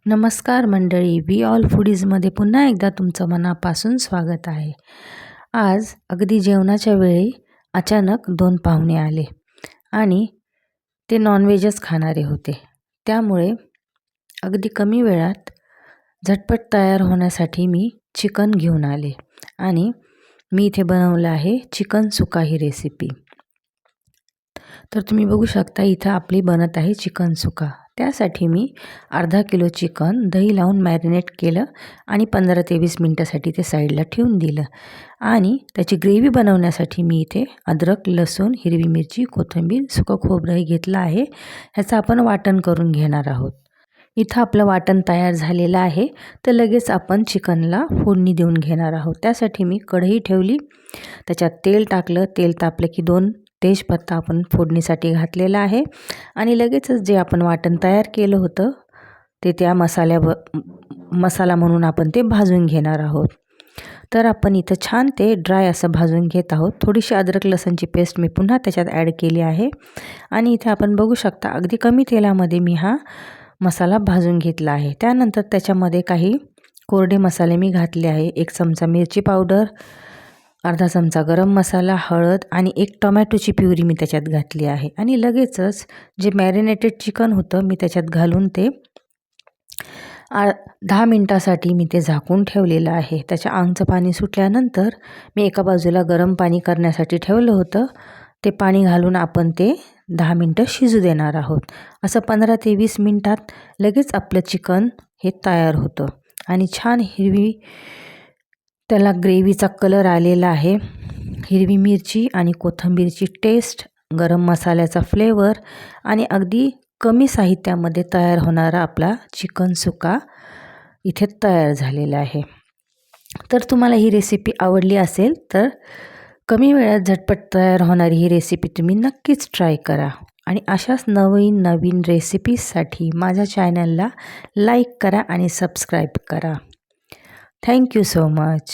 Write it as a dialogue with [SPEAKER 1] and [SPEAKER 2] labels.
[SPEAKER 1] नमस्कार मंडळी, we all फूडीजमध्ये पुन्हा एकदा तुमचं मनापासून स्वागत आहे. आज अगदी जेवणाच्या वेळी अचानक 2 पाहुणे आले आणि ते नॉनव्हेजच खाणारे होते. त्यामुळे अगदी कमी वेळात झटपट तयार होण्यासाठी मी चिकन घेऊन आले आणि मी इथे बनवलं आहे चिकन सुका ही रेसिपी. तर तुम्ही बघू शकता इथं आपली बनत आहे चिकन सुका. त्यासाठी मी अर्धा किलो चिकन दही लावून मॅरिनेट केलं आणि 15 ते 20 मिनटासाठी ते साईडला ठेवून दिलं. आणि त्याची ग्रेव्ही बनवण्यासाठी मी इथे अद्रक, लसूण, हिरवी मिरची, कोथिंबीर, सुकं खोबरंही घेतलं आहे. ह्याचं आपण वाटण करून घेणार आहोत. इथं आपलं वाटण तयार झालेलं आहे. तर लगेच आपण चिकनला फोडणी देऊन घेणार आहोत. त्यासाठी मी कढई ठेवली, त्याच्यात तेल टाकलं. तेल तापलं की 2 तेजपत्ता आपण फोडणीसाठी घातलेला आहे आणि लगेचच जे आपण वाटण तयार केलं होतं ते त्या मसाला म्हणून आपण ते भाजून घेणार आहोत. तर आपण इथं छान ते ड्राय असं भाजून घेत आहोत. थोडीशी अद्रक लसूणची पेस्ट मी पुन्हा त्याच्यात ॲड केली आहे आणि इथे आपण बघू शकता अगदी कमी तेलामध्ये मी हा मसाला भाजून घेतला आहे. त्यानंतर त्याच्यामध्ये काही कोरडे मसाले मी घातले आहे. 1 चमचा मिरची पावडर, अर्धा चमचा गरम मसाला, हळद आणि 1 टोमॅटोची प्युरी मी त्याच्यात घातली आहे. आणि लगेचच जे मॅरिनेटेड चिकन होतं मी त्याच्यात घालून ते 10 मिनटासाठी मी ते झाकून ठेवलेलं आहे. त्याच्या अंगचं पाणी सुटल्यानंतर मी एका बाजूला गरम पाणी करण्यासाठी ठेवलं होतं. ते पाणी घालून आपण ते 10 मिनटं शिजू देणार आहोत. असं 15 ते 20 मिनटात लगेच आपलं चिकन हे तयार होतं आणि छान त्याला ग्रेव्हीचा कलर आलेला आहे. हिरवी मिरची आणि कोथिंबीरची टेस्ट, गरम मसाल्याचा फ्लेवर आणि अगदी कमी साहित्यामध्ये तयार होणारा आपला चिकन सुका इथे तयार झालेला आहे. तर तुम्हाला ही रेसिपी आवडली असेल तर कमी वेळात झटपट तयार होणारी ही रेसिपी तुम्ही नक्कीच ट्राय करा आणि अशाच नवीन रेसिपीजसाठी माझ्या चॅनलला लाईक करा आणि सबस्क्राईब करा. Thank you so much.